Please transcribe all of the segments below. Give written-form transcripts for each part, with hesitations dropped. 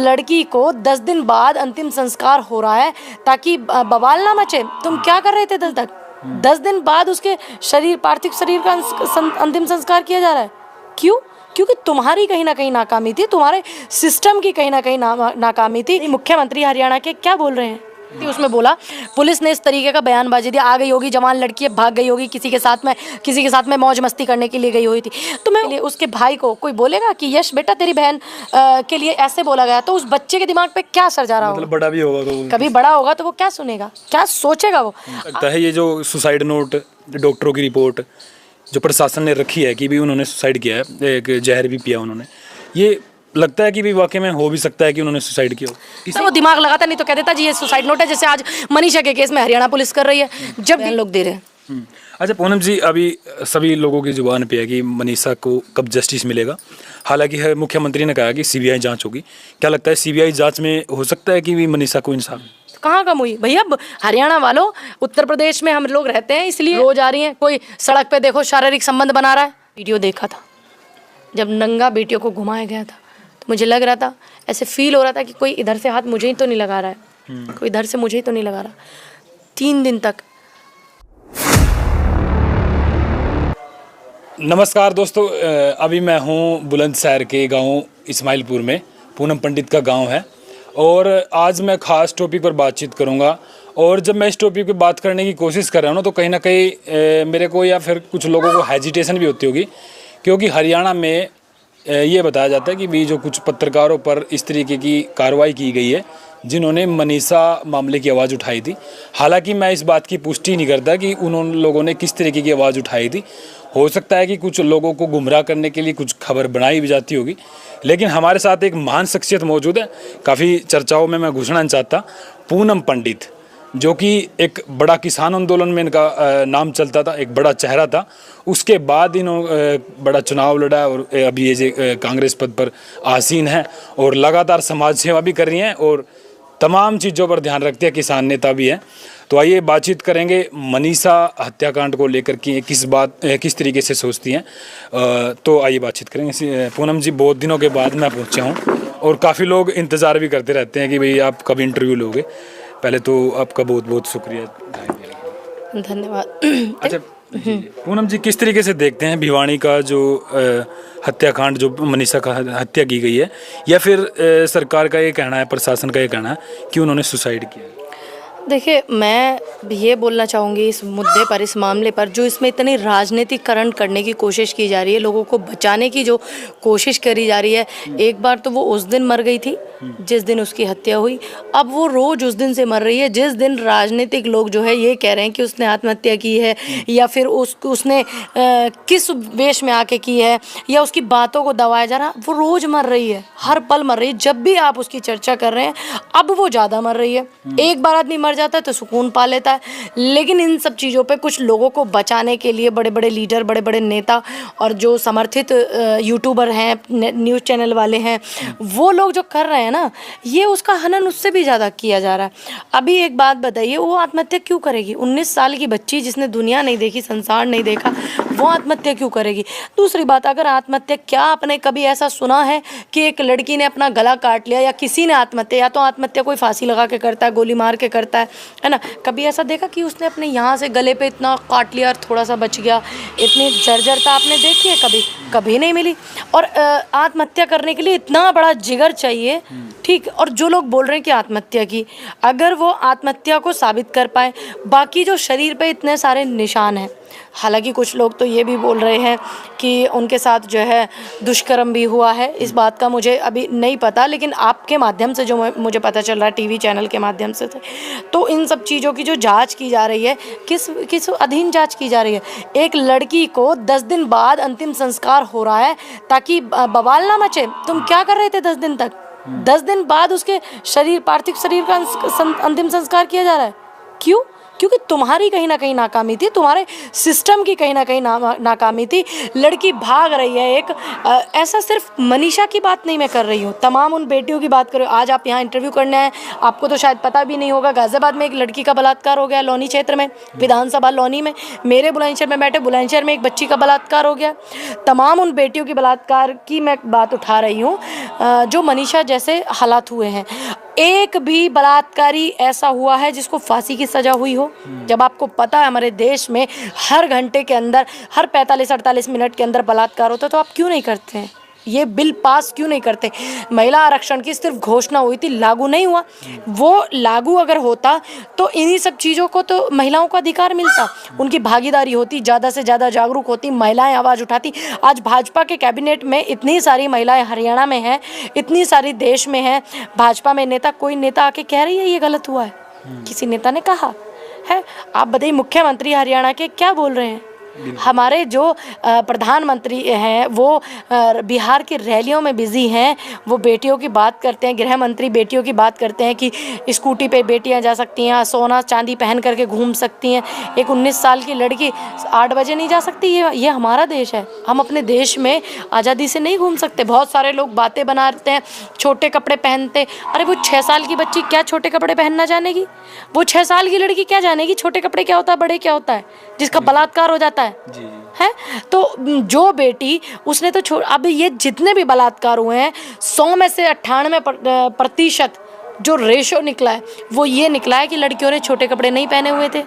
लड़की को 10 दिन बाद अंतिम संस्कार हो रहा है ताकि बवाल ना मचे। तुम क्या कर रहे थे 10 दिन बाद उसके पार्थिव शरीर का अंतिम संस्कार किया जा रहा है? क्यों? क्योंकि तुम्हारी कहीं ना कहीं नाकामी थी, तुम्हारे सिस्टम की कहीं ना कहीं नाकामी थी। मुख्यमंत्री हरियाणा के क्या बोल रहे हैं? उसमें बोला पुलिस ने इस तरीके का बयानबाजी दिया, आ गई होगी जवान लड़की, भाग गई होगी किसी के साथ में मौज मस्ती करने के लिए गई हुई थी। तो मैं उसके भाई को कोई बोलेगा कि यश बेटा तेरी बहन के लिए ऐसे बोला गया, तो उस बच्चे के दिमाग पे क्या असर जा रहा होगा? बड़ा भी होगा तो कभी बड़ा होगा तो वो क्या सुनेगा, क्या सोचेगा? वो लगता है ये जो सुसाइड नोट, डॉक्टरों की रिपोर्ट जो प्रशासन ने रखी है कि भी उन्होंने सुसाइड किया है, एक जहर भी पिया उन्होंने, ये लगता है कि भी वाकई में हो भी सकता है कि उन्होंने सुसाइड किया हो। तो वो दिमाग लगाता नहीं तो कह देता जी ये सुसाइड नोट है, जैसे आज मनीषा के केस में हरियाणा पुलिस कर रही है, जब लोग दे रहे हैं। अच्छा पूनम जी, अभी सभी लोगों की जुबान पे है कि मनीषा को कब जस्टिस मिलेगा। हालांकि मुख्यमंत्री ने कहा कि सीबीआई जांच होगी। क्या लगता है सीबीआई जांच में हो सकता है कि भी मनीषा को इंसाफ? कहाँ कम हुई भैया? हरियाणा वालों, उत्तर प्रदेश में हम लोग रहते हैं इसलिए रोज आ रही हैं। कोई सड़क पे देखो शारीरिक संबंध बना रहा है। वीडियो देखा था जब नंगा बेटियों को घुमाया गया था, तो मुझे लग रहा था, ऐसे फील हो रहा था कि कोई इधर से हाथ मुझे ही तो नहीं लगा रहा है, कोई इधर से मुझे ही तो नहीं लगा रहा। 3 दिन तक। नमस्कार दोस्तों, अभी मैं हूँ बुलंदशहर के गांव इस्माइलपुर में। पूनम पंडित का गांव है और आज मैं ख़ास टॉपिक पर बातचीत करूंगा। और जब मैं इस टॉपिक पर बात करने की कोशिश कर रहा हूँ ना, तो कहीं ना कहीं मेरे को या फिर कुछ लोगों को हेजिटेशन भी होती होगी, क्योंकि हरियाणा में ये बताया जाता है कि भी जो कुछ पत्रकारों पर इस तरीके की कार्रवाई की गई है जिन्होंने मनीषा मामले की आवाज़ उठाई थी। हालांकि मैं इस बात की पुष्टि नहीं करता कि उन लोगों ने किस तरीके की आवाज़ उठाई थी। हो सकता है कि कुछ लोगों को गुमराह करने के लिए कुछ खबर बनाई भी जाती होगी, लेकिन हमारे साथ एक महान शख्सियत मौजूद है। काफ़ी चर्चाओं में मैं घुसना नहीं चाहता। पूनम पंडित, जो कि एक बड़ा किसान आंदोलन में इनका नाम चलता था, एक बड़ा चेहरा था। उसके बाद इन्होंने बड़ा चुनाव लड़ा और अभी ये कांग्रेस पद पर आसीन है और लगातार समाज सेवा भी कर रही हैं और तमाम चीज़ों पर ध्यान रखती है, किसान नेता भी हैं। तो आइए बातचीत करेंगे मनीषा हत्याकांड को लेकर कि किस तरीके से सोचती हैं। तो आइए बातचीत करेंगे। पूनम जी, बहुत दिनों के बाद मैं पहुंचा हूं और काफ़ी लोग इंतज़ार भी करते रहते हैं कि भाई आप कब इंटरव्यू लोगे। पहले तो आपका बहुत बहुत शुक्रिया, धन्यवाद। अच्छा पूनम जी, किस तरीके से देखते हैं भिवानी का जो हत्याकांड, जो मनीषा का हत्या की गई है, या फिर सरकार का ये कहना है, प्रशासन का ये कहना है कि उन्होंने सुसाइड किया? देखिए, मैं ये बोलना चाहूँगी इस मुद्दे पर, इस मामले पर, जो इसमें इतनी राजनीतिकरण करने की कोशिश की जा रही है, लोगों को बचाने की जो कोशिश करी जा रही है। एक बार तो वो उस दिन मर गई थी जिस दिन उसकी हत्या हुई, अब वो रोज उस दिन से मर रही है जिस दिन राजनीतिक लोग जो है ये कह रहे हैं कि उसने आत्महत्या की है, या फिर उसने किस वेश में आके की है, या उसकी बातों को दबाया जा रहा। वो रोज मर रही है, हर पल मर रही है। जब भी आप उसकी चर्चा कर रहे हैं, अब वो ज़्यादा मर रही है। एक बार आदमी मर जाता है तो सुकून पा लेता है, लेकिन इन सब चीज़ों पे कुछ लोगों को बचाने के लिए बड़े बड़े लीडर, बड़े बड़े नेता और जो समर्थित यूट्यूबर हैं, न्यूज़ चैनल वाले हैं, वो लोग जो कर रहे हैं ना, ये उसका हनन उससे भी ज़्यादा किया जा रहा है। अभी एक बात बताइए, वो आत्महत्या क्यों करेगी? 19 साल की बच्ची जिसने दुनिया नहीं देखी, संसार नहीं देखा, वो आत्महत्या क्यों करेगी? दूसरी बात, अगर आत्महत्या, क्या आपने कभी ऐसा सुना है कि एक लड़की ने अपना गला काट लिया, या किसी ने आत्महत्या, या तो आत्महत्या कोई फांसी लगा के करता है, गोली मार के करता है ना? कभी ऐसा देखा कि उसने अपने यहाँ से गले पे इतना काट लिया और थोड़ा सा बच गया? इतनी जर्जरता आपने देखी है? कभी नहीं मिली। और आत्महत्या करने के लिए इतना बड़ा जिगर चाहिए, ठीक। और जो लोग बोल रहे हैं कि आत्महत्या की, अगर वो आत्महत्या को साबित कर पाए, बाकी जो शरीर पे इतने सारे निशान हैं, हालांकि कुछ लोग तो ये भी बोल रहे हैं कि उनके साथ जो है दुष्कर्म भी हुआ है, इस बात का मुझे अभी नहीं पता, लेकिन आपके माध्यम से जो मुझे पता चल रहा है, टीवी चैनल के माध्यम से, तो इन सब चीज़ों की जो जांच की जा रही है, किस अधीन जांच की जा रही है? एक लड़की को 10 दिन बाद अंतिम संस्कार हो रहा है ताकि बवाल ना मचे। तुम क्या कर रहे थे 10 दिन तक? 10 दिन बाद उसके पार्थिव शरीर का अंतिम संस्कार किया जा रहा है। क्यों? क्योंकि तुम्हारी कहीं ना कहीं नाकामी थी, तुम्हारे सिस्टम की कहीं ना कहीं नाकामी थी। लड़की भाग रही है एक ऐसा सिर्फ मनीषा की बात नहीं मैं कर रही हूँ, तमाम उन बेटियों की बात कर रही हूँ। आज आप यहाँ इंटरव्यू करने आए, आपको तो शायद पता भी नहीं होगा, गाजियाबाद में एक लड़की का बलात्कार हो गया, लौनी क्षेत्र में, विधानसभा लौनी में। मेरे बुलंदशहर में बैठे बुलंदशहर में एक बच्ची का बलात्कार हो गया। तमाम उन बेटियों की बलात्कार की मैं बात उठा रही हूँ जो मनीषा जैसे हालात हुए हैं। एक भी बलात्कारी ऐसा हुआ है जिसको फांसी की सज़ा हुई हो? जब आपको पता है हमारे देश में हर घंटे के अंदर, हर 45-48 मिनट के अंदर बलात्कार होता है, तो आप क्यों नहीं करते हैं? ये बिल पास क्यों नहीं करते? महिला आरक्षण की सिर्फ घोषणा हुई थी, लागू नहीं हुआ। वो लागू अगर होता तो इन्हीं सब चीज़ों को तो महिलाओं को अधिकार मिलता, उनकी भागीदारी होती, ज़्यादा से ज़्यादा जागरूक होती, महिलाएं आवाज़ उठाती। आज भाजपा के कैबिनेट में इतनी सारी महिलाएं हरियाणा में हैं, इतनी सारी देश में हैं, भाजपा में नेता, कोई नेता आके कह रही है ये गलत हुआ है? किसी नेता ने कहा है? आप बताइए, मुख्यमंत्री हरियाणा के क्या बोल रहे हैं? हमारे जो प्रधानमंत्री हैं वो बिहार की रैलियों में बिजी हैं, वो बेटियों की बात करते हैं, गृह मंत्री बेटियों की बात करते हैं कि स्कूटी पे बेटियां जा सकती हैं, सोना चांदी पहन करके घूम सकती हैं। एक 19 साल की लड़की 8 बजे नहीं जा सकती? ये हमारा देश है, हम अपने देश में आज़ादी से नहीं घूम सकते? बहुत सारे लोग बातें बनाते हैं, छोटे कपड़े पहनते। अरे वो 6 साल की बच्ची क्या छोटे कपड़े पहनना जानेगी? वो 6 साल की लड़की क्या जानेगी छोटे कपड़े क्या होता है, बड़े क्या होता है, जिसका बलात्कार हो जाता है? है तो जो बेटी उसने तो अब ये जितने भी बलात्कार हुए हैं 100 में से 98% जो रेशो निकला है वो ये निकला है कि लड़कियों ने छोटे कपड़े नहीं पहने हुए थे।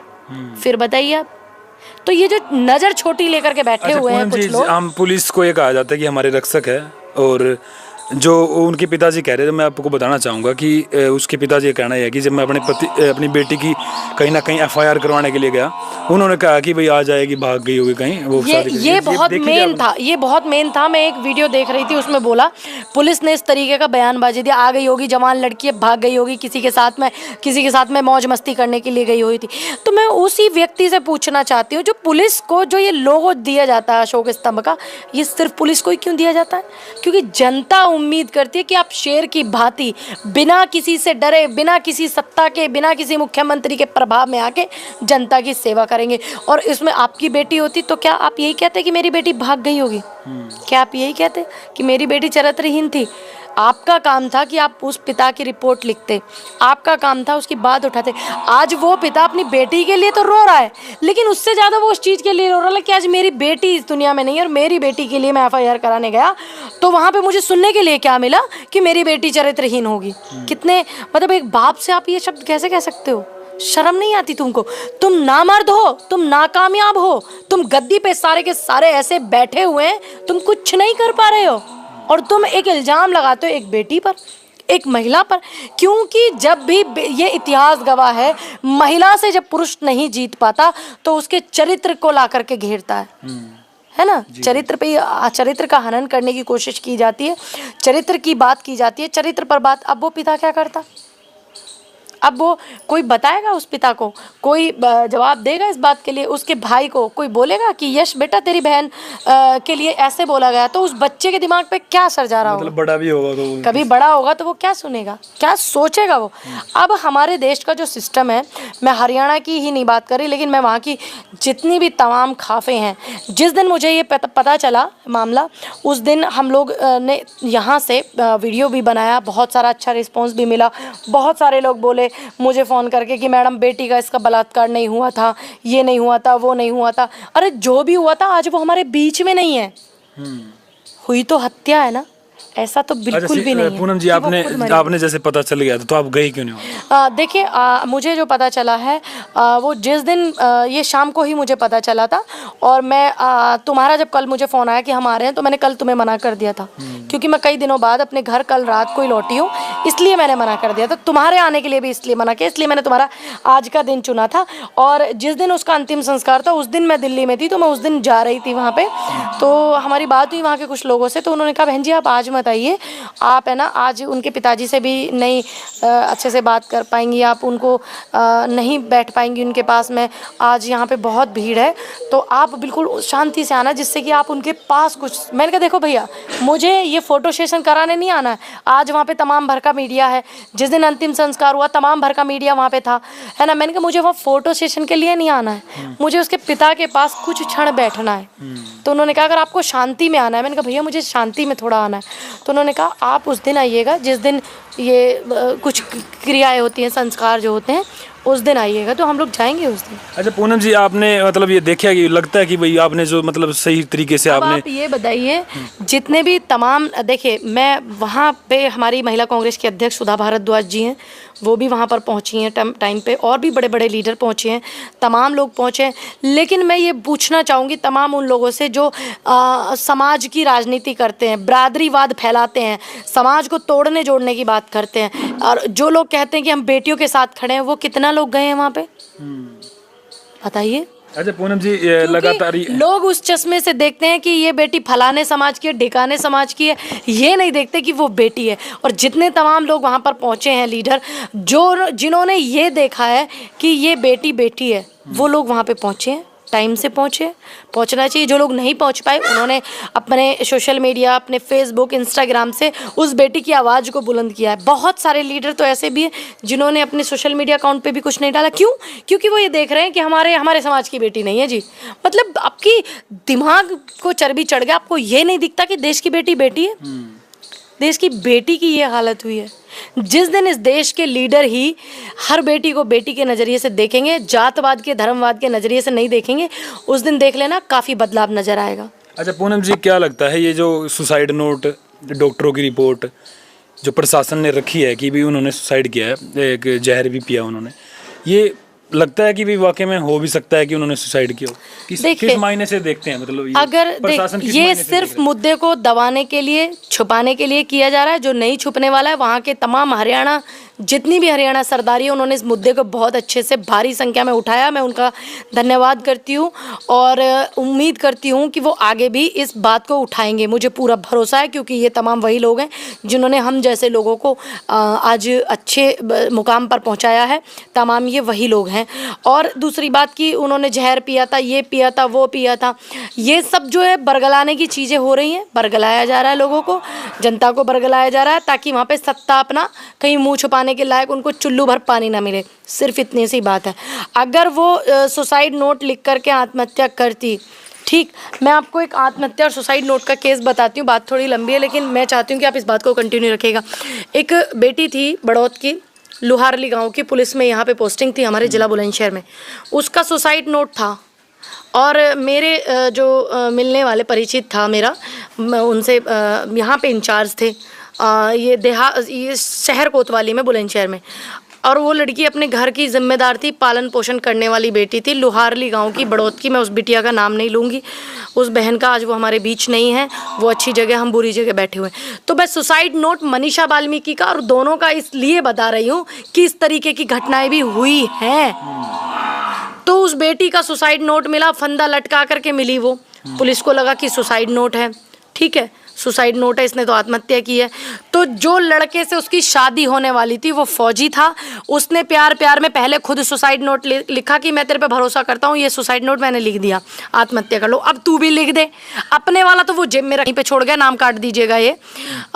फिर बताइए आप, तो ये जो नज़र छोटी लेकर के बैठे हुए हैं कुछ लोग। हम पुलिस को ये कहा जाता है कि हमारे रक्षक है, और जो उनके पिताजी कह रहे थे, मैं आपको बताना चाहूँगा कि उसके पिताजी ये कहना है कि जब मैं अपनी बेटी की कहीं ना कहीं FIR करवाने के लिए गया, उन्होंने कहा कि भाई आ जाएगी, भाग गई होगी कहीं। वो ये बहुत मेन था, ये बहुत मेन था। मैं एक वीडियो देख रही थी, उसमें बोला पुलिस ने इस तरीके का बयानबाजी दिया, आ गई होगी जवान लड़की, भाग गई होगी, किसी के साथ में मौज मस्ती करने के लिए गई हुई थी। तो मैं उसी व्यक्ति से पूछना चाहती हूँ, जो पुलिस को जो ये लोगो दिया जाता है अशोक स्तंभ का, ये सिर्फ पुलिस को ही क्यों दिया जाता है? क्योंकि जनता उम्मीद करती है कि आप शेर की भांति बिना किसी से डरे, बिना किसी सत्ता के, बिना किसी मुख्यमंत्री के प्रभाव में आके जनता की सेवा करेंगे। और इसमें आपकी बेटी होती तो क्या आप यही कहते कि मेरी बेटी भाग गई होगी? क्या आप यही कहते कि मेरी बेटी चरित्रहीन थी? आपका काम था कि आप उस पिता की रिपोर्ट लिखते, आपका काम था उसकी बात उठाते। आज वो पिता अपनी बेटी के लिए तो रो रहा है, लेकिन उससे ज़्यादा वो उस चीज़ के लिए रो रहा है कि आज मेरी बेटी इस दुनिया में नहीं है और मेरी बेटी के लिए मैं FIR कराने गया तो वहाँ पे मुझे सुनने के लिए क्या मिला कि मेरी बेटी चरित्रहीन होगी। कितने, मतलब एक बाप से आप ये शब्द कैसे कह सकते हो? शर्म नहीं आती तुमको? तुम नामर्द हो, तुम नाकामयाब हो, तुम गद्दी पे सारे के सारे ऐसे बैठे हुए हैं, तुम कुछ नहीं कर पा रहे हो और तुम एक इल्ज़ाम लगाते हो एक बेटी पर, एक महिला पर। क्योंकि जब भी ये इतिहास गवाह है, महिला से जब पुरुष नहीं जीत पाता तो उसके चरित्र को ला करके घेरता है ना? चरित्र का हनन करने की कोशिश की जाती है, चरित्र की बात की जाती है, चरित्र पर बात। अब वो पिता क्या करता? अब वो कोई बताएगा उस पिता को, कोई जवाब देगा इस बात के लिए? उसके भाई को कोई बोलेगा कि यश बेटा तेरी बहन के लिए ऐसे बोला गया, तो उस बच्चे के दिमाग पे क्या असर जा रहा होगा? मतलब बड़ा भी होगा तो कभी बड़ा होगा तो वो क्या सुनेगा, क्या सोचेगा वो? अब हमारे देश का जो सिस्टम है, मैं हरियाणा की ही नहीं बात कर रही, लेकिन मैं वहाँ की जितनी भी तमाम खाफे हैं, जिस दिन मुझे ये पता चला मामला, उस दिन हम लोग ने यहाँ से वीडियो भी बनाया, बहुत सारा अच्छा रिस्पॉन्स भी मिला। बहुत सारे लोग बोले मुझे फ़ोन करके कि मैडम बेटी का इसका बलात्कार नहीं हुआ था, ये नहीं हुआ था, वो नहीं हुआ था। अरे जो भी हुआ था आज वो हमारे बीच में नहीं है, हुई तो हत्या है ना, ऐसा तो बिल्कुल भी नहीं है। पूनम जी, आपने जैसे पता चल गया तो आप गई क्यों नहीं? देखिए, मुझे जो पता चला है वो जिस दिन ये शाम को ही मुझे पता चला था, और मैं तुम्हारा जब कल मुझे फ़ोन आया कि हम आ रहे हैं तो मैंने कल तुम्हें मना कर दिया था, क्योंकि मैं कई दिनों बाद अपने घर कल रात को ही लौटी हूँ, इसलिए मैंने मना कर दिया था। तुम्हारे आने के लिए भी इसलिए मना किया, इसलिए मैंने तुम्हारा आज का दिन चुना था। और जिस दिन उसका अंतिम संस्कार था उस दिन मैं दिल्ली में थी, तो मैं उस दिन जा रही थी वहाँ पर। तो हमारी बात हुई वहाँ के कुछ लोगों से, तो उन्होंने कहा बहन जी आप आज आज मत आइए, आप है ना आज उनके पिताजी से भी नहीं अच्छे से बात कर पाएंगी, आप उनको नहीं बैठ पाएंगी उनके पास में, आज यहाँ पे बहुत भीड़ है, तो आप बिल्कुल शांति से आना जिससे कि आप उनके पास कुछ। मैंने कहा देखो भैया, मुझे ये फ़ोटो सेशन कराने नहीं आना है, आज वहाँ पे तमाम भर का मीडिया है, जिस दिन अंतिम संस्कार हुआ तमाम भर का मीडिया वहाँ पे था, है ना। मैंने कहा मुझे वहाँ फ़ोटो सेशन के लिए नहीं आना है, मुझे उसके पिता के पास कुछ क्षण बैठना है। तो उन्होंने कहा अगर आपको शांति में आना है, मैंने कहा भैया मुझे शांति में थोड़ा आना है, तो उन्होंने कहा आप उस दिन आइएगा जिस दिन ये कुछ क्रियाएं होती हैं, संस्कार जो होते हैं, उस दिन आइएगा, तो हम लोग जाएंगे उस दिन। अच्छा पूनम जी, आपने मतलब ये देखा कि लगता है कि भाई आपने जो मतलब सही तरीके से अब आपने आप ये बताइए, जितने भी तमाम, देखिए मैं वहाँ पे, हमारी महिला कांग्रेस के अध्यक्ष सुधा भारद्वाज जी हैं, वो भी वहाँ पर पहुँची हैं टाइम पे, और भी बड़े बड़े लीडर पहुँचे हैं, तमाम लोग पहुँचे हैं। लेकिन मैं ये पूछना चाहूँगी तमाम उन लोगों से जो समाज की राजनीति करते हैं, बरादरीवाद फैलाते हैं, समाज को तोड़ने जोड़ने की बात करते हैं, और जो लोग कहते हैं कि हम बेटियों के साथ खड़े हैं, वो कितना लोग गए हैं वहाँ पे, बताइए। अच्छा पूनम जी, लगातार लोग उस चश्मे से देखते हैं कि ये बेटी फलाने समाज की है, ढिकाने समाज की है, ये नहीं देखते कि वो बेटी है। और जितने तमाम लोग वहाँ पर पहुँचे हैं लीडर, जो जिन्होंने ये देखा है कि ये बेटी बेटी है, वो लोग वहाँ पे पहुँचे हैं, टाइम से पहुँचना चाहिए। जो लोग नहीं पहुँच पाए, उन्होंने अपने सोशल मीडिया, अपने फेसबुक, इंस्टाग्राम से उस बेटी की आवाज़ को बुलंद किया है। बहुत सारे लीडर तो ऐसे भी हैं जिन्होंने अपने सोशल मीडिया अकाउंट पे भी कुछ नहीं डाला। क्यों? क्योंकि वो ये देख रहे हैं कि हमारे समाज की बेटी नहीं है जी। मतलब आपकी दिमाग को चर्बी चढ़ गया, आपको ये नहीं दिखता कि देश की बेटी बेटी है, देश की बेटी की ये हालत हुई है। जिस दिन इस देश के लीडर ही हर बेटी को बेटी के नज़रिए से देखेंगे, जातवाद के, धर्मवाद के नज़रिए से नहीं देखेंगे, उस दिन देख लेना काफ़ी बदलाव नज़र आएगा। अच्छा पूनम जी, क्या लगता है ये जो सुसाइड नोट, डॉक्टरों की रिपोर्ट जो प्रशासन ने रखी है कि भी उन्होंने सुसाइड किया है, एक जहर भी पिया उन्होंने, ये लगता है कि भी वाकई में हो भी सकता है कि उन्होंने सुसाइड किया हो? किस मायने से देखते हैं, मतलब अगर ये सिर्फ मुद्दे को दबाने के लिए, छुपाने के लिए किया जा रहा है, जो नहीं छुपने वाला है। वहाँ के तमाम हरियाणा, जितनी भी हरियाणा सरदारी है, उन्होंने इस मुद्दे को बहुत अच्छे से भारी संख्या में उठाया, मैं उनका धन्यवाद करती हूँ और उम्मीद करती हूँ कि वो आगे भी इस बात को उठाएंगे। मुझे पूरा भरोसा है, क्योंकि ये तमाम वही लोग हैं जिन्होंने हम जैसे लोगों को आज अच्छे मुकाम पर पहुँचाया है, तमाम ये वही लोग हैं। और दूसरी बात कि उन्होंने जहर पिया था, ये पिया था, वो पिया था, ये सब जो है बरगलाने की चीज़ें हो रही हैं, बरगलाया जा रहा है लोगों को, जनता को बरगलाया जा रहा है, ताकि वहाँ पे सत्ता अपना कहीं मुंह छुपाने के लायक उनको चुल्लू भर पानी ना मिले। सिर्फ इतनी सी बात है। अगर वो सुसाइड नोट लिख करके आत्महत्या करती, ठीक, मैं आपको एक आत्महत्या और सुसाइड नोट का केस बताती हूँ, बात थोड़ी लंबी है लेकिन मैं चाहती हूँ कि आप इस बात को कंटिन्यू रखिएगा। एक बेटी थी बड़ौत की, लुहारली गांव की, पुलिस में यहाँ पे पोस्टिंग थी हमारे ज़िला बुलंदशहर में, उसका सुसाइड नोट था। और मेरे जो मिलने वाले परिचित था मेरा, उनसे यहाँ पे इंचार्ज थे, ये शहर कोतवाली में, बुलंदशहर में, और वो लड़की अपने घर की जिम्मेदार थी, पालन पोषण करने वाली बेटी थी, लुहारली गांव की, बड़ौत की। मैं उस बिटिया का नाम नहीं लूँगी, उस बहन का, आज वो हमारे बीच नहीं है, वो अच्छी जगह, हम बुरी जगह बैठे हुए हैं। तो मैं सुसाइड नोट मनीषा वाल्मीकि का और दोनों का इसलिए बता रही हूँ कि इस तरीके की घटनाएं भी हुई हैं। तो उस बेटी का सुसाइड नोट मिला, फंदा लटका करके मिली वो, पुलिस को लगा कि सुसाइड नोट है, ठीक है, सुसाइड नोट है, इसने तो आत्महत्या की है। तो जो लड़के से उसकी शादी होने वाली थी वो फौजी था, उसने प्यार प्यार में पहले खुद सुसाइड नोट लिखा कि मैं तेरे पे भरोसा करता हूँ, ये सुसाइड नोट मैंने लिख दिया, आत्महत्या कर लो, अब तू भी लिख दे। अपने वाला तो वो जेब में वहीं पे छोड़ गया, नाम काट दीजिएगा ये,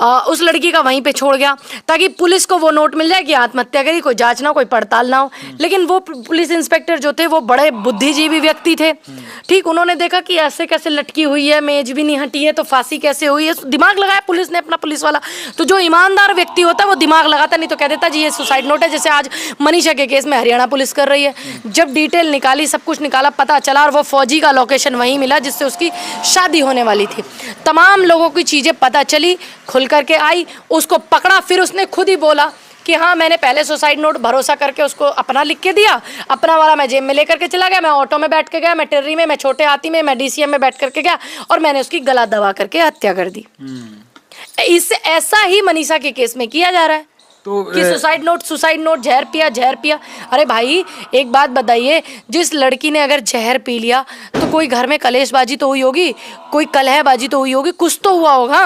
उस लड़की का वहीं पे छोड़ गया, ताकि पुलिस को वो नोट मिल जाए कि आत्महत्या करी, कोई जांच ना, कोई पड़ताल ना हो। लेकिन वो पुलिस इंस्पेक्टर जो थे वो बड़े बुद्धिजीवी व्यक्ति थे, ठीक, उन्होंने देखा कि ऐसे कैसे लटकी हुई है, मेज भी नहीं हटी है, तो फांसी कैसे हुई है, दिमाग लगाया पुलिस ने, अपना पुलिस वाला। तो जो ईमानदार व्यक्ति होता है वो दिमाग लगाता, नहीं तो कह देता जी ये सुसाइड नोट है, जैसे आज मनीषा के केस में हरियाणा पुलिस कर रही है। जब डिटेल निकाली, सब कुछ निकाला, पता चला, और वो फौजी का लोकेशन वहीं मिला जिससे उसकी शादी होने वाली थी। तमाम लोगों की चीज़ें पता चली, खुल करके आई, उसको पकड़ा, फिर उसने खुद ही बोला कि हाँ मैंने पहले सुसाइड नोट भरोसा करके उसको अपना लिख के दिया, अपना वाला मैं जेब में लेकर के चला गया, मैं ऑटो में बैठ के गया, मैं टेर्री में, मैं छोटे हाथी में, मैं DCM में बैठ करके गया, और मैंने उसकी गला दबा करके हत्या कर दी। इस ऐसा ही मनीषा के केस में किया जा रहा है। तो कि सुसाइड नोट, जहर पिया। अरे भाई एक बात बताइए, जिस लड़की ने अगर जहर पी लिया तो कोई घर में कलेशबाजी तो हुई होगी, कोई कलहबाजी तो हुई होगी, कुछ तो हुआ होगा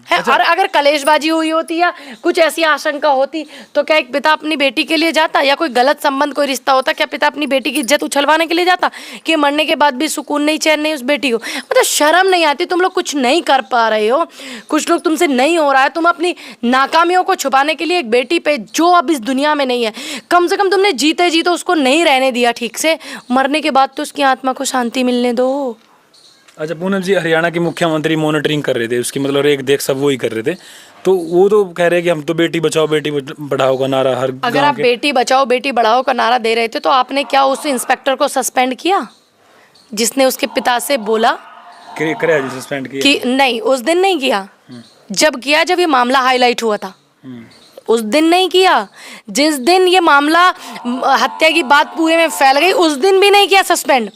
है। और अगर कलेशबाजी हुई होती या कुछ ऐसी आशंका होती तो क्या एक पिता अपनी बेटी के लिए जाता, या कोई गलत संबंध कोई रिश्ता होता, क्या पिता अपनी बेटी की इज्जत उछलवाने के लिए जाता कि मरने के बाद भी सुकून नहीं, चैन नहीं उस बेटी को? मतलब शर्म नहीं आती? तुम लोग कुछ नहीं कर पा रहे हो, कुछ लोग तुमसे नहीं हो रहा है, तुम अपनी नाकामियों को छुपाने के लिए एक बेटी पे जो अब इस दुनिया में नहीं है, कम से कम तुमने जीते जी तो उसको नहीं रहने दिया ठीक से, मरने के बाद तो उसकी आत्मा को शांति मिलने दो। अच्छा पूनम जी, हरियाणा के मुख्यमंत्री मॉनिटरिंग कर रहे थे उसकी, मतलब एक देख सब वो ही कर रहे थे, तो वो तो कह रहे हैं कि हम तो बेटी बचाओ बेटी पढ़ाओ का नारा हर अगर आप बेटी बचाओ बेटी बढ़ाओ का नारा दे रहे थे तो आपने क्या उस इंस्पेक्टर को सस्पेंड किया जिसने उसके पिता से बोला सस्पेंड किया कि नहीं? उस दिन नहीं किया। जब किया जब ये मामला हाईलाइट हुआ था, उस दिन नहीं किया। जिस दिन ये मामला हत्या की बात पूरे में फैल गई उस दिन भी नहीं किया सस्पेंड।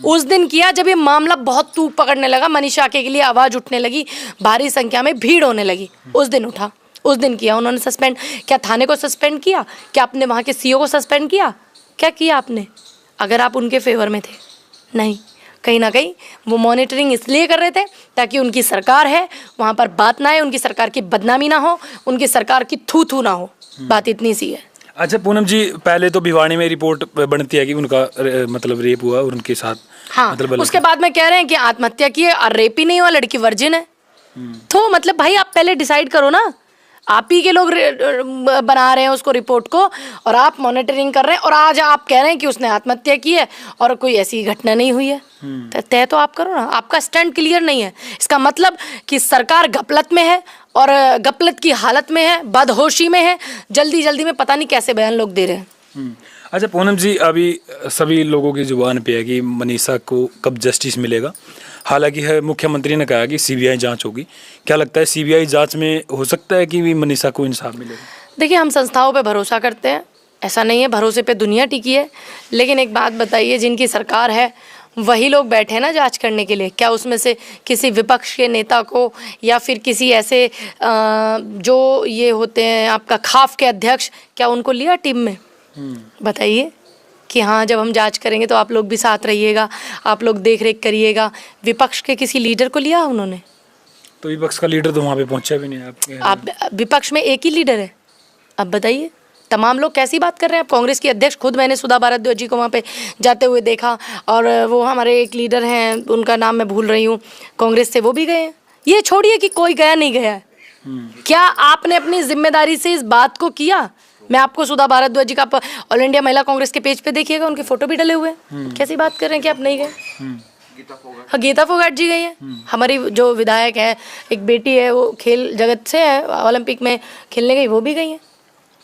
उस दिन किया जब ये मामला बहुत तूप पकड़ने लगा, मनीषा के लिए आवाज उठने लगी, भारी संख्या में भीड़ होने लगी, उस दिन उठा, उस दिन किया उन्होंने सस्पेंड। क्या थाने को सस्पेंड किया? क्या आपने वहाँ के सीईओ को सस्पेंड किया? क्या किया आपने अगर आप उनके फेवर में थे? नहीं, कहीं ना कहीं वो मॉनिटरिंग इसलिए कर रहे थे ताकि उनकी सरकार है वहाँ पर बात ना आए, उनकी सरकार की बदनामी ना हो, उनकी सरकार की थू थू ना हो, बात इतनी सी है। अच्छा पूनम जी, पहले तो भिवानी में रिपोर्ट बनती है कि उनका मतलब रेप हुआ और उनके साथ हाँ, मतलब उसके बाद में कह रहे हैं कि आत्महत्या की है और रेप ही नहीं हुआ, लड़की वर्जिन है। तो मतलब भाई आप पहले डिसाइड करो ना, आप ही के लोग बना रहे हैं उसको रिपोर्ट को और आप मॉनिटरिंग कर रहे हैं और आज आप कह रहे हैं कि उसने आत्महत्या की है और कोई ऐसी घटना नहीं हुई है। तय तो आप करो ना, आपका स्टैंड क्लियर नहीं है, इसका मतलब कि सरकार गफलत में है और गफलत की हालत में है, बदहोशी में है, जल्दी जल्दी में पता नहीं कैसे बयान लोग दे रहे हैं। अच्छा पूनम जी, अभी सभी लोगों की जुबान पे है कि मनीषा को कब जस्टिस मिलेगा, हालांकि है मुख्यमंत्री ने कहा कि सीबीआई जांच होगी, क्या लगता है सीबीआई जांच में हो सकता है कि मनीषा को इंसाफ मिलेगा? देखिए हम संस्थाओं पे भरोसा करते हैं, ऐसा नहीं है, भरोसे पे दुनिया टिकी है, लेकिन एक बात बताइए, जिनकी सरकार है वही लोग बैठे हैं ना जांच करने के लिए, क्या उसमें से किसी विपक्ष के नेता को या फिर किसी ऐसे जो ये होते हैं आपका खाफ के अध्यक्ष, क्या उनको लिया टीम में? बताइए कि हाँ जब हम जांच करेंगे तो आप लोग भी साथ रहिएगा, आप लोग देख रेख करिएगा। विपक्ष के किसी लीडर को लिया उन्होंने? तो विपक्ष का लीडर तो वहाँ पे पहुँचा भी नहीं। आप विपक्ष में एक ही लीडर है, अब बताइए तमाम लोग कैसी बात कर रहे हैं? आप कांग्रेस की अध्यक्ष खुद, मैंने सुधा भारद्वाज जी को वहाँ पे जाते हुए देखा, और वो हमारे एक लीडर हैं उनका नाम मैं भूल रही हूँ, कांग्रेस से, वो भी गए हैं। ये छोड़िए कि कोई गया नहीं गया है, क्या आपने अपनी जिम्मेदारी से इस बात को किया? मैं आपको सुधा भारद्वाज जी का ऑल इंडिया महिला कांग्रेस के पेज पे देखिएगा, उनके फोटो भी डले हुए हैं। कैसी बात कर रहे हैं कि आप नहीं गए? हाँ, गीता फोगाट जी गई है, हमारी जो विधायक है, एक बेटी है वो खेल जगत से है, ओलंपिक में खेलने गई, वो भी गई है।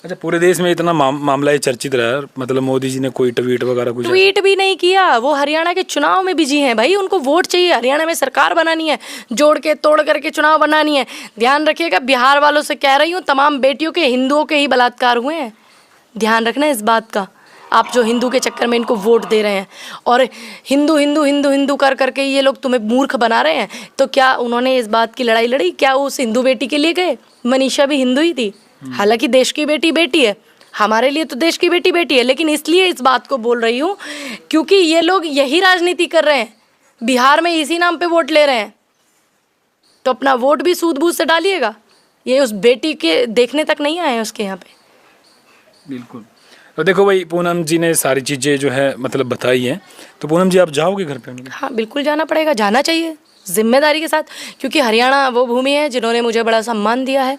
अच्छा, पूरे देश में इतना मामला ये चर्चित रहा, मतलब मोदी जी ने कोई ट्वीट वगैरह कुछ ट्वीट भी नहीं किया, वो हरियाणा के चुनाव में बिजी हैं भाई, उनको वोट चाहिए, हरियाणा में सरकार बनानी है, जोड़ के तोड़ करके चुनाव बनानी है। ध्यान रखिएगा, बिहार वालों से कह रही हूँ, तमाम बेटियों के हिंदुओं के ही बलात्कार हुए हैं, ध्यान रखना इस बात का। आप जो हिंदू के चक्कर में इनको वोट दे रहे हैं और हिंदू हिंदू हिंदू हिंदू कर करके ये लोग तुम्हें मूर्ख बना रहे हैं, तो क्या उन्होंने इस बात की लड़ाई लड़ी? क्या उस हिंदू बेटी के लिए गए? मनीषा भी हिंदू ही थी, हालांकि देश की बेटी बेटी है, हमारे लिए तो देश की बेटी बेटी है, लेकिन इसलिए इस बात को बोल रही हूँ क्योंकि ये लोग यही राजनीति कर रहे हैं, बिहार में इसी नाम पे वोट ले रहे हैं, तो अपना वोट भी सूझबूझ से डालिएगा। ये उस बेटी के देखने तक नहीं आए उसके यहाँ पे। बिल्कुल। तो देखो भाई, पूनम जी ने सारी चीज़ें जो है मतलब बताई हैं, तो पूनम जी आप जाओगे घर पे? हाँ बिल्कुल जाना पड़ेगा, जाना चाहिए जिम्मेदारी के साथ, क्योंकि हरियाणा वो भूमि है जिन्होंने मुझे बड़ा सम्मान दिया है,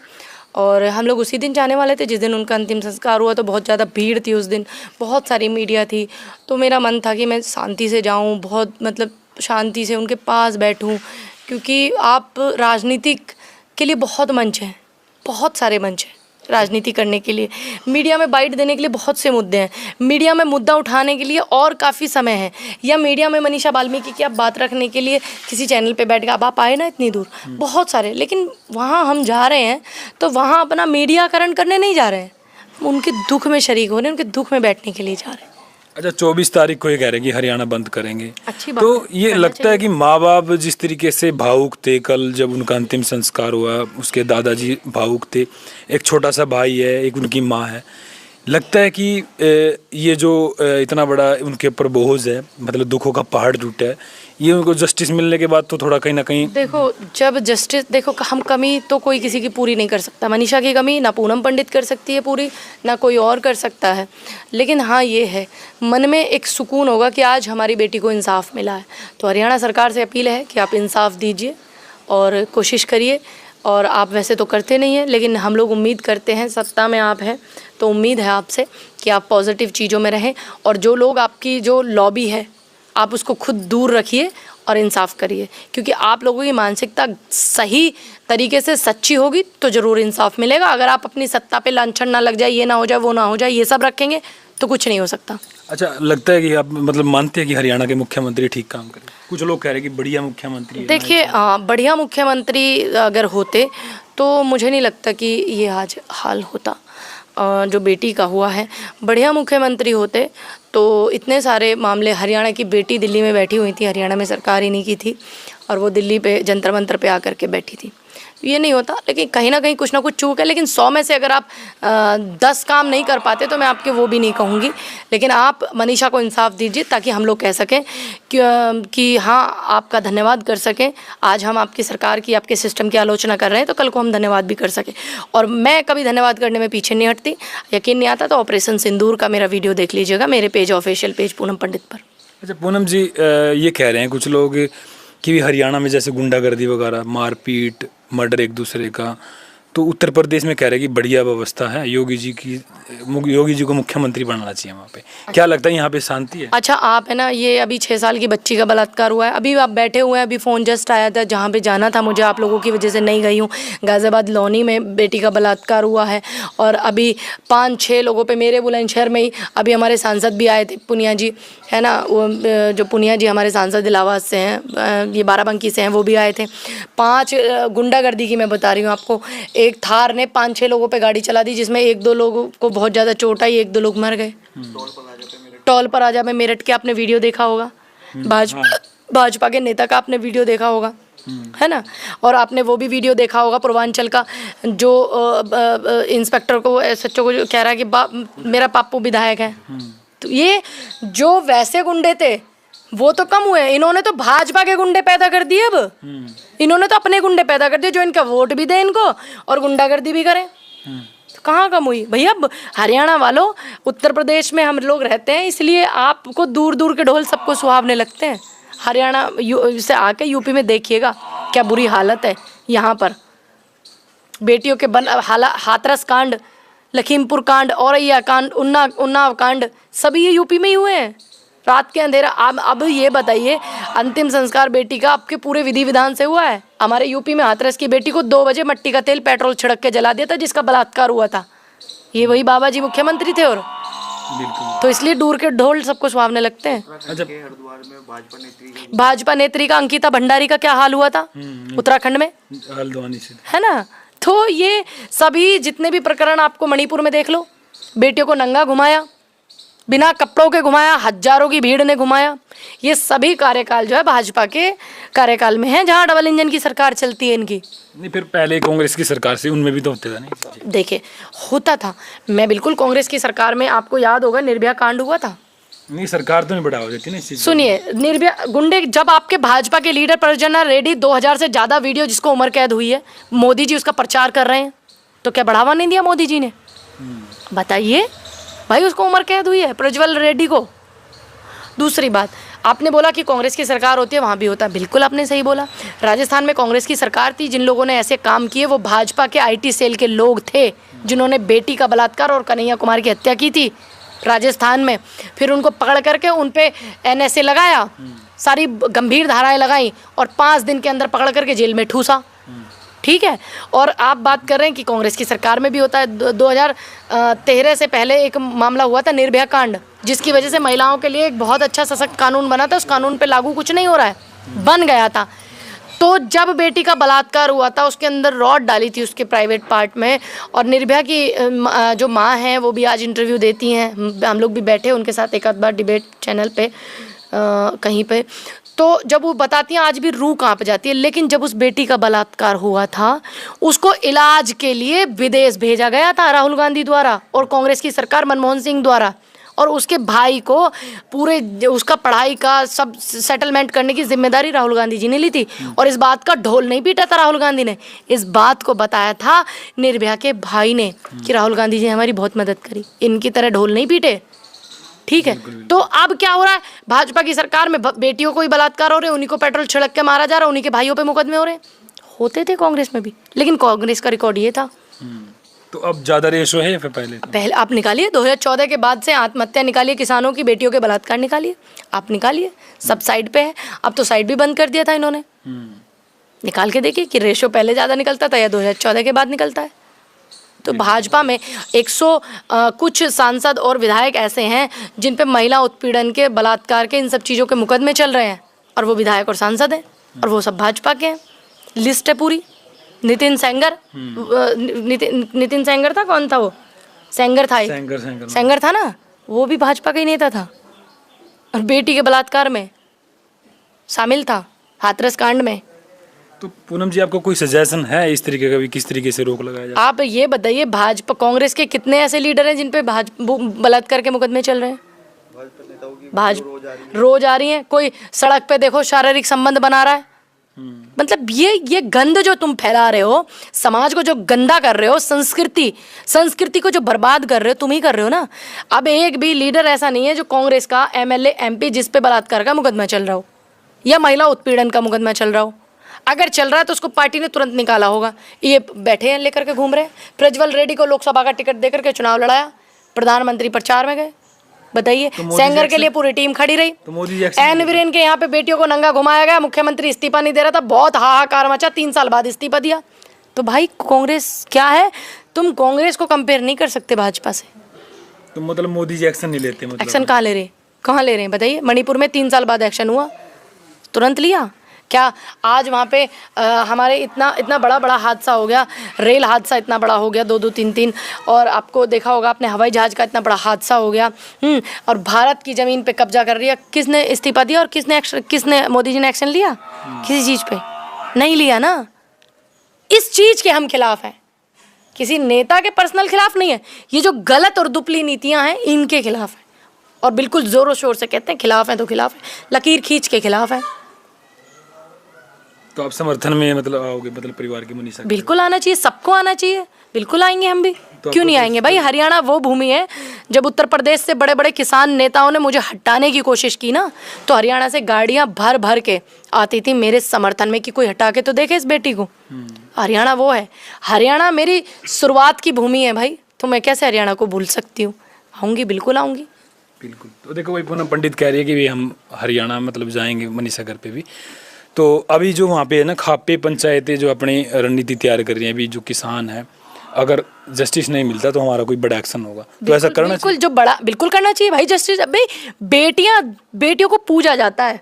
और हम लोग उसी दिन जाने वाले थे जिस दिन उनका अंतिम संस्कार हुआ। तो बहुत ज़्यादा भीड़ थी उस दिन, बहुत सारी मीडिया थी, तो मेरा मन था कि मैं शांति से जाऊँ, बहुत मतलब शांति से उनके पास बैठूँ, क्योंकि आप राजनीतिक के लिए बहुत मंच हैं, बहुत सारे मंच हैं राजनीति करने के लिए, मीडिया में बाइट देने के लिए बहुत से मुद्दे हैं, मीडिया में मुद्दा उठाने के लिए और काफ़ी समय है, या मीडिया में मनीषा बाल्मीकि की आप बात रखने के लिए किसी चैनल पे बैठ के अब आप आए ना इतनी दूर, बहुत सारे, लेकिन वहाँ हम जा रहे हैं तो वहाँ अपना मीडियाकरण करने नहीं जा रहे हैं, उनके दुख में शरीक होने, उनके दुख में बैठने के लिए जा रहे हैं। अच्छा, 24 तारीख को ये कह रहे हैं कि हरियाणा बंद करेंगे। अच्छी बात तो है, ये करना लगता है कि माँ बाप जिस तरीके से भावुक थे, कल जब उनका अंतिम संस्कार हुआ उसके दादाजी भावुक थे, एक छोटा सा भाई है, एक उनकी माँ है, लगता है कि ये जो इतना बड़ा उनके ऊपर बोझ है, मतलब दुखों का पहाड़ टूटा है, ये उनको जस्टिस मिलने के बाद तो थोड़ा कहीं ना कहीं। देखो, जब जस्टिस, देखो हम कमी तो कोई किसी की पूरी नहीं कर सकता। मनीषा की कमी ना पूनम पंडित कर सकती है पूरी, ना कोई और कर सकता है। लेकिन हाँ, ये है मन में एक सुकून होगा कि आज हमारी बेटी को इंसाफ मिला है। तो हरियाणा सरकार से अपील है कि आप इंसाफ दीजिए और कोशिश करिए। और आप वैसे तो करते नहीं हैं, लेकिन हम लोग उम्मीद करते हैं, सत्ता में आप हैं तो उम्मीद है आपसे कि आप पॉजिटिव चीज़ों में रहें। और जो लोग आपकी जो लॉबी है, आप उसको खुद दूर रखिए और इंसाफ करिए, क्योंकि आप लोगों की मानसिकता सही तरीके से सच्ची होगी तो ज़रूर इंसाफ मिलेगा। अगर आप अपनी सत्ता पे लांछन ना लग जाए, ये ना हो जाए, वो ना हो जाए, ये सब रखेंगे तो कुछ नहीं हो सकता। अच्छा, लगता है कि आप मतलब मानते हैं कि हरियाणा के मुख्यमंत्री ठीक काम करें? कुछ लोग कह रहे हैं कि बढ़िया मुख्यमंत्री है। देखिए, बढ़िया मुख्यमंत्री अगर होते तो मुझे नहीं लगता कि ये आज हाल होता जो बेटी का हुआ है। बढ़िया मुख्यमंत्री होते तो इतने सारे मामले, हरियाणा की बेटी दिल्ली में बैठी हुई थी, हरियाणा में सरकार ही नहीं की थी, और वो दिल्ली पे जंतर मंतर पे आकर के बैठी थी, ये नहीं होता। लेकिन कहीं ना कहीं कुछ ना कुछ चूक है। लेकिन 100 में से अगर आप 10 काम नहीं कर पाते तो मैं आपके वो भी नहीं कहूँगी। लेकिन आप मनीषा को इंसाफ दीजिए ताकि हम लोग कह सकें कि हाँ, आपका धन्यवाद कर सकें। आज हम आपकी सरकार की, आपके सिस्टम की आलोचना कर रहे हैं तो कल को हम धन्यवाद भी कर सकें। और मैं कभी धन्यवाद करने में पीछे नहीं हटती। यकीन नहीं आता तो ऑपरेशन सिंदूर का मेरा वीडियो देख लीजिएगा, मेरे पेज, ऑफिशियल पेज पूनम पंडित पर। अच्छा पूनम जी, ये कह रहे हैं कुछ लोग कि हरियाणा में जैसे गुंडागर्दी वगैरह, मारपीट, मर्डर एक दूसरे का, तो उत्तर प्रदेश में कह रहे हैं कि बढ़िया व्यवस्था है, योगी जी को मुख्यमंत्री बनाना चाहिए वहाँ पे। क्या लगता है यहाँ पे शांति है? अच्छा, आप है ना, ये अभी 6 साल की बच्ची का बलात्कार हुआ है, अभी आप बैठे हुए हैं, अभी फ़ोन जस्ट आया था, जहाँ पे जाना था मुझे, आप लोगों की वजह से नहीं गई हूँ। गाज़ियाबाद लौनी में बेटी का बलात्कार हुआ है, और अभी 5-6 लोगों पे मेरे बुलंदशहर में ही अभी हमारे सांसद भी आए थे, पुनिया जी, है ना, वो जो पुनिया जी हमारे सांसद इलाहाबाद से हैं, ये बाराबंकी से हैं, वो भी आए थे। 5 गुंडागर्दी की मैं बता रही हूँ आपको। एक थार ने 5-6 लोगों पे गाड़ी चला दी, जिसमें 1-2 लोगों को बहुत ज़्यादा चोट आई, 1-2 लोग मर गए। टोल प्लाजा में मेरठ के आपने वीडियो देखा होगा, भाजपा के नेता का आपने वीडियो देखा होगा, है ना। और आपने वो भी वीडियो देखा होगा पूर्वांचल का, जो इंस्पेक्टर को, एसएचओ को जो कह रहा है कि मेरा पाप्पू विधायक है। तो ये जो वैसे गुंडे थे वो तो कम हुए, इन्होंने तो भाजपा के गुंडे पैदा कर दिए। अब इन्होंने तो अपने गुंडे पैदा कर दिए जो इनका वोट भी दे इनको और गुंडागर्दी भी करें। तो कहाँ कम हुई भैया? हरियाणा वालों, उत्तर प्रदेश में हम लोग रहते हैं, इसलिए आपको दूर दूर के ढोल सबको सुहावने लगते हैं। हरियाणा से आके यूपी में देखिएगा क्या बुरी हालत है। यहाँ पर बेटियों के हाथरस कांड, लखीमपुर कांड, औरैया कांड, उन्नाव कांड, सभी ये यूपी में ही हुए हैं। रात के अंधेरा। अब ये बताइए, अंतिम संस्कार बेटी का आपके पूरे विधि विधान से हुआ है। हमारे यूपी में हाथरस की बेटी को 2 बजे मट्टी का तेल पेट्रोल छिड़क के जला दिया था, जिसका बलात्कार हुआ था। ये वही बाबा जी मुख्यमंत्री थे। और तो इसलिए दूर के ढोल सबको सुहावने लगते हैं। हरिद्वार में भाजपा नेत्री का, अंकिता भंडारी का क्या हाल हुआ था उत्तराखंड में, हल्द्वानी से, है ना। तो ये सभी जितने भी प्रकरण आपको मणिपुर में देख लो, बेटियों को नंगा घुमाया, बिना कपड़ों के घुमाया, हजारों की भीड़ ने घुमाया। ये सभी कार्यकाल जो है भाजपा के कार्यकाल में है, जहाँ डबल इंजन की सरकार चलती है इनकी। नहीं, फिर पहले कांग्रेस की सरकार से उनमें भी तो होते था नहीं? देखिए, होता था। मैं बिल्कुल कांग्रेस की सरकार में, आपको याद होगा निर्भया कांड हुआ था। नहीं, सरकार तो नहीं बढ़ावा देती ना इस चीज। सुनिए, निर्भया गुंडे, जब आपके भाजपा के लीडर प्रज्वल रेड्डी 2000 से ज़्यादा वीडियो जिसको उम्र कैद हुई है, मोदी जी उसका प्रचार कर रहे हैं, तो क्या बढ़ावा नहीं दिया मोदी जी ने? बताइए भाई, उसको उम्र कैद हुई है प्रज्वल रेड्डी को। दूसरी बात, आपने बोला कि कांग्रेस की सरकार होती है, वहाँ भी होता है। बिल्कुल आपने सही बोला। राजस्थान में कांग्रेस की सरकार थी, जिन लोगों ने ऐसे काम किए वो भाजपा के आईटी सेल के लोग थे, जिन्होंने बेटी का बलात्कार और कन्हैया कुमार की हत्या की थी राजस्थान में। फिर उनको पकड़ करके उन पे NSA लगाया, सारी गंभीर धाराएं लगाई और 5 दिन के अंदर पकड़ करके जेल में ठूसा। ठीक है। और आप बात कर रहे हैं कि कांग्रेस की सरकार में भी होता है। 2013 से पहले एक मामला हुआ था निर्भया कांड, जिसकी वजह से महिलाओं के लिए एक बहुत अच्छा सशक्त कानून बना था। उस कानून पे लागू कुछ नहीं हो रहा है, बन गया था। तो जब बेटी का बलात्कार हुआ था उसके अंदर रॉड डाली थी उसके प्राइवेट पार्ट में, और निर्भया की जो माँ हैं वो भी आज इंटरव्यू देती हैं, हम लोग भी बैठे उनके साथ एक आध बार डिबेट चैनल पे कहीं पे, तो जब वो बताती हैं आज भी रूह कांप जाती है। लेकिन जब उस बेटी का बलात्कार हुआ था उसको इलाज के लिए विदेश भेजा गया था राहुल गांधी द्वारा और कांग्रेस की सरकार मनमोहन सिंह द्वारा, और उसके भाई को पूरे उसका पढ़ाई का सब सेटलमेंट करने की जिम्मेदारी राहुल गांधी जी ने ली थी। और इस बात का ढोल नहीं पीटा था राहुल गांधी ने, इस बात को बताया था निर्भया के भाई ने कि राहुल गांधी जी ने हमारी बहुत मदद करी, इनकी तरह ढोल नहीं पीटे। ठीक है, तो अब क्या हो रहा है, भाजपा की सरकार में बेटियों को ही बलात्कार हो रहे, उन्हीं को पेट्रोल छिड़क के मारा जा रहा है, उन्हीं के भाइयों पे मुकदमे हो रहे। होते थे कांग्रेस में भी, लेकिन कांग्रेस का रिकॉर्ड ये था। तो अब ज्यादा रेशो है या फिर पहले आप निकालिए 2014 के बाद से आत्महत्या निकालिए, किसानों की बेटियों के बलात्कार निकालिए, आप निकालिए, सब साइड पे है। अब तो साइड भी बंद कर दिया था इन्होंने, निकाल के देखिए कि रेशो पहले ज़्यादा निकलता था या 2014 के बाद निकलता है। तो भाजपा में 100 कुछ सांसद और विधायक ऐसे हैं जिन पे महिला उत्पीड़न के, बलात्कार के, इन सब चीज़ों के मुकदमे चल रहे हैं, और वो विधायक और सांसद हैं, और वो सब भाजपा के हैं। लिस्ट है पूरी। नितिन सेंगर, नितिन सेंगर था, कौन था वो, सेंगर था, सेंगर था ना, वो भी भाजपा का ही नेता था, और बेटी के बलात्कार में शामिल था, हाथरस कांड में। तो पूनम जी आपको कोई सजेशन है इस तरीके का भी, किस तरीके से रोक लगाया जाए? आप ये बताइए, भाजपा कांग्रेस के कितने ऐसे लीडर हैं जिन पे बलात्कार के मुकदमे चल रहे हैं? भाजपा रोज आ रही हैं। कोई सड़क पे देखो शारीरिक संबंध बना रहा है। मतलब ये गंद जो तुम फैला रहे हो, समाज को जो गंदा कर रहे हो, संस्कृति को जो बर्बाद कर रहे हो, तुम ही कर रहे हो ना। अब एक भी लीडर ऐसा नहीं है जो कांग्रेस का एमएलए एमपी जिस पे बलात्कार का मुकदमा चल रहा हो या महिला उत्पीड़न का मुकदमा चल रहा हो। अगर चल रहा है तो उसको पार्टी ने तुरंत निकाला होगा। ये बैठे हैं लेकर के घूम रहे हैं। प्रज्वल रेड्डी को लोकसभा का टिकट देकर के चुनाव लड़ाया, प्रधानमंत्री प्रचार में गए। बताइए, सेंगर के लिए पूरी टीम खड़ी रही। तो मोदी एन वीरेन के यहाँ पे बेटियों को नंगा घुमाया गया, मुख्यमंत्री इस्तीफा नहीं दे रहा था, बहुत हाहाकार मचा, 3 साल बाद इस्तीफा दिया। तो भाई कांग्रेस क्या है, तुम कांग्रेस को कंपेयर नहीं कर सकते भाजपा से। तो मतलब मोदी जी एक्शन नहीं लेते? मतलब एक्शन कहाँ ले रहे हैं बताइए। मणिपुर में 3 साल बाद एक्शन हुआ, तुरंत लिया क्या? आज वहाँ पे हमारे इतना बड़ा हादसा हो गया, रेल हादसा इतना बड़ा हो गया, 2-2, 3-3, और आपको देखा होगा आपने हवाई जहाज़ का इतना बड़ा हादसा हो गया। और भारत की ज़मीन पे कब्जा कर रही है। किसने इस्तीफा दिया और किसने मोदी जी ने एक्शन लिया? किसी चीज़ पे नहीं लिया ना। इस चीज़ के हम खिलाफ हैं, किसी नेता के पर्सनल खिलाफ नहीं है। ये जो गलत और दुपली नीतियाँ हैं इनके खिलाफ है, और बिल्कुल ज़ोरों शोर से कहते हैं खिलाफ हैं तो खिलाफ है, लकीर खींच के खिलाफ है। तो आप समर्थन में मतलब आओगे, मतलब परिवार की मनीषा? बिल्कुल आना चाहिए, सबको आना चाहिए, बिल्कुल आएंगे हम भी। तो क्यों नहीं आएंगे भाई? हरियाणा वो भूमि है जब उत्तर प्रदेश से बड़े बड़े किसान नेताओं ने मुझे हटाने की कोशिश की ना, तो हरियाणा से गाड़ियां भर भर के आती थी मेरे समर्थन में कि कोई हटा के तो देखे इस बेटी को। हरियाणा वो है, हरियाणा मेरी शुरुआत की भूमि है भाई, तो मैं कैसे हरियाणा को भूल सकती हूँ? आऊँगी, बिल्कुल आऊँगी। बिल्कुल। तो देखो भाई, पूनम पंडित कह रही है कि भी हम हरियाणा मतलब जाएंगे मनीषा घर पे भी। तो अभी जो वहाँ पे है ना, खापे पंचायतें जो अपनी रणनीति तैयार कर रही हैं, अभी जो किसान है, अगर जस्टिस नहीं मिलता तो हमारा कोई बड़ा एक्शन होगा, तो ऐसा करना बिल्कुल, जो बड़ा बिल्कुल करना चाहिए भाई जस्टिस। भाई बेटियों को पूजा जाता है,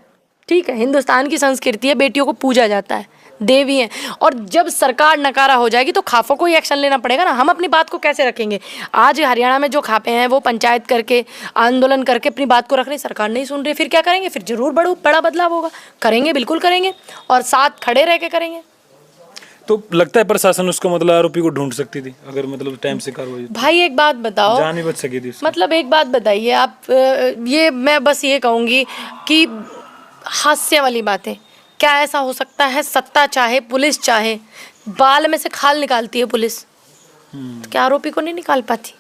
ठीक है, हिंदुस्तान की संस्कृति है, बेटियों को पूजा जाता है, देवी हैं। और जब सरकार नकारा हो जाएगी तो खापों को ही एक्शन लेना पड़ेगा ना। हम अपनी बात को कैसे रखेंगे? आज हरियाणा में जो खापे हैं वो पंचायत करके, आंदोलन करके अपनी बात को रख रहे, सरकार नहीं सुन रही, फिर क्या करेंगे? फिर जरूर बड़ा बदलाव होगा। करेंगे, बिल्कुल करेंगे, और साथ खड़े रह के करेंगे। तो लगता है प्रशासन उसको मतलब आरोपी को ढूंढ सकती थी अगर मतलब टाइम से कार्रवाई। भाई एक बात बताओ, जान ही बच सकी थी उसकी। मतलब एक बात बताइए आप, ये मैं बस ये कहूँगी कि हास्य वाली बातें, क्या ऐसा हो सकता है सत्ता चाहे, पुलिस चाहे, बाल में से खाल निकालती है पुलिस, तो क्या आरोपी को नहीं निकाल पाती?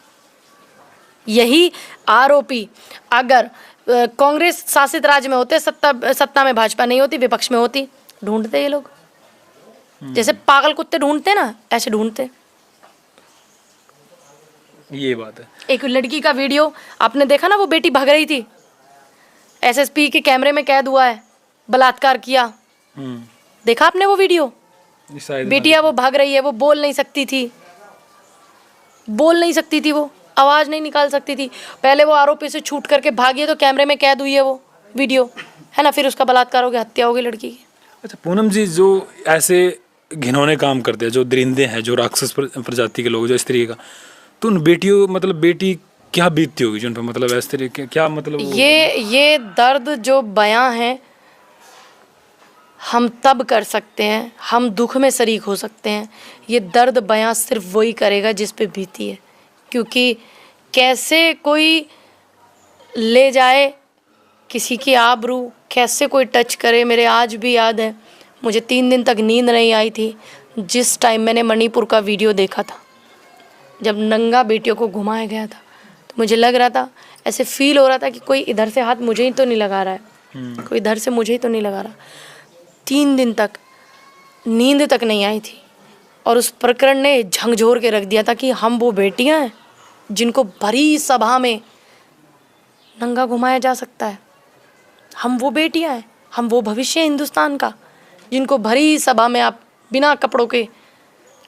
यही आरोपी अगर कांग्रेस शासित राज्य में होते, सत्ता में भाजपा नहीं होती, विपक्ष में होती, ढूंढते ये लोग, जैसे पागल कुत्ते ढूंढते ना, ऐसे ढूंढते। ये बात है। एक लड़की का वीडियो आपने देखा ना, वो बेटी भाग रही थी, एसएसपी के कैमरे में कैद हुआ है, बलात्कार किया। देखा आपने वो वीडियो? बेटिया वो भाग रही है, वो बोल नहीं सकती थी, वो आवाज नहीं निकाल सकती थी। पहले वो आरोपी से छूट करके भागी है, तो कैमरे में कैद हुई है वो वीडियो, है ना, फिर उसका बलात्कार हो गया, हत्या हो गई लड़की की। अच्छा पूनम जी, जो ऐसे घिनौने काम करते हैं, जो दरिंदे हैं, जो राक्षस प्रजाति के लोग, जो इस तरीके का, तो उन बेटियों मतलब बेटी क्या बीतती होगी जिन पर, मतलब इस तरीके क्या मतलब वो ये दर्द जो बयां है हम तब कर सकते हैं, हम दुख में शरीक हो सकते हैं। ये दर्द बयां सिर्फ वही करेगा जिस पे बीती है, क्योंकि कैसे कोई ले जाए किसी की आबरू, कैसे कोई टच करे। मेरे आज भी याद है, मुझे 3 दिन तक नींद नहीं आई थी जिस टाइम मैंने मणिपुर का वीडियो देखा था, जब नंगा बेटियों को घुमाया गया था। तो मुझे लग रहा था, ऐसे फील हो रहा था कि कोई इधर से हाथ मुझे ही तो नहीं लगा रहा है, कोई इधर से मुझे ही तो नहीं लगा रहा। 3 दिन तक नींद तक नहीं आई थी, और उस प्रकरण ने झंझोर के रख दिया था कि हम वो बेटियां हैं जिनको भरी सभा में नंगा घुमाया जा सकता है। हम वो बेटियां हैं, हम वो भविष्य है हिंदुस्तान का, जिनको भरी सभा में आप बिना कपड़ों के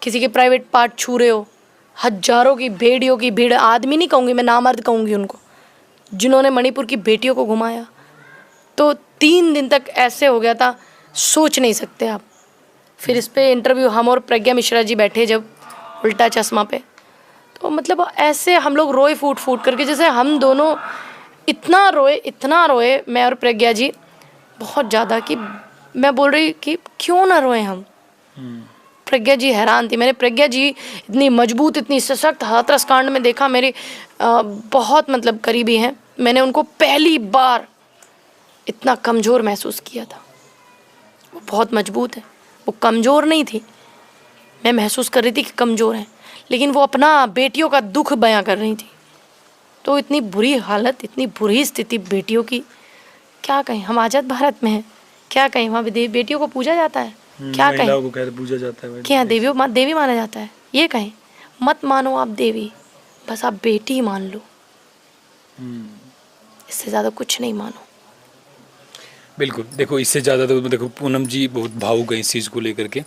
किसी के प्राइवेट पार्ट छू रहे हो। हजारों की भेड़ियों की भीड़, आदमी नहीं कहूँगी मैं, नामर्द कहूँगी उनको, जिन्होंने मणिपुर की बेटियों को घुमाया। तो 3 दिन तक ऐसे हो गया था, सोच नहीं सकते आप। फिर इस पे इंटरव्यू हम और प्रज्ञा मिश्रा जी बैठे जब उल्टा चश्मा पे, तो मतलब ऐसे हम लोग रोए फूट फूट करके, जैसे हम दोनों इतना रोए मैं और प्रज्ञा जी, बहुत ज़्यादा, कि मैं बोल रही कि क्यों ना रोए हम। प्रज्ञा जी हैरान थी। मैंने प्रज्ञा जी इतनी मजबूत, इतनी सशक्त हाथरस कांड में देखा, मेरे बहुत मतलब करीबी हैं, मैंने उनको पहली बार इतना कमज़ोर महसूस किया था। वो बहुत मजबूत है, वो कमज़ोर नहीं थी। मैं महसूस कर रही थी कि कमज़ोर हैं, लेकिन वो अपना बेटियों का दुख बयां कर रही थी। तो इतनी बुरी हालत, इतनी बुरी स्थिति बेटियों की, क्या कहें। हम आज़ाद भारत में हैं, क्या कहें, वहाँ भी बेटियों को पूजा जाता है, क्या कहें, महिलाओं को कहते पूजा जाता है, क्या देवी माना जाता है। ये कहें, मत मानो आप देवी, बस आप बेटी ही मान लो, इससे ज़्यादा कुछ नहीं मानो। बिल्कुल। देखो इससे ज़्यादा तो देखो पूनम जी बहुत भावुक है इस चीज़ को लेकर के,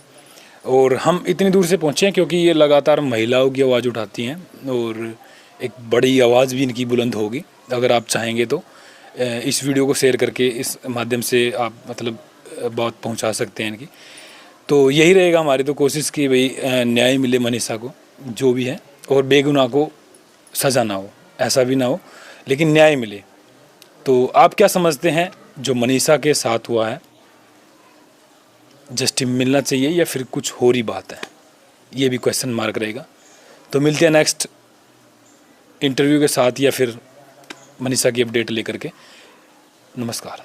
और हम इतनी दूर से पहुँचे हैं क्योंकि ये लगातार महिलाओं की आवाज़ उठाती हैं, और एक बड़ी आवाज़ भी इनकी बुलंद होगी। अगर आप चाहेंगे तो इस वीडियो को शेयर करके इस माध्यम से आप मतलब बात पहुँचा सकते हैं इनकी। तो यही रहेगा हमारी तो कोशिश कि भाई न्याय मिले मनीषा को, जो भी है, और बेगुनाह को सज़ा ना हो, ऐसा भी ना हो, लेकिन न्याय मिले। तो आप क्या समझते हैं जो मनीषा के साथ हुआ है, जस्टिस मिलना चाहिए या फिर कुछ हो रही बात है? ये भी क्वेश्चन मार्क रहेगा। तो मिलते हैं नेक्स्ट इंटरव्यू के साथ या फिर मनीषा की अपडेट लेकर के। नमस्कार।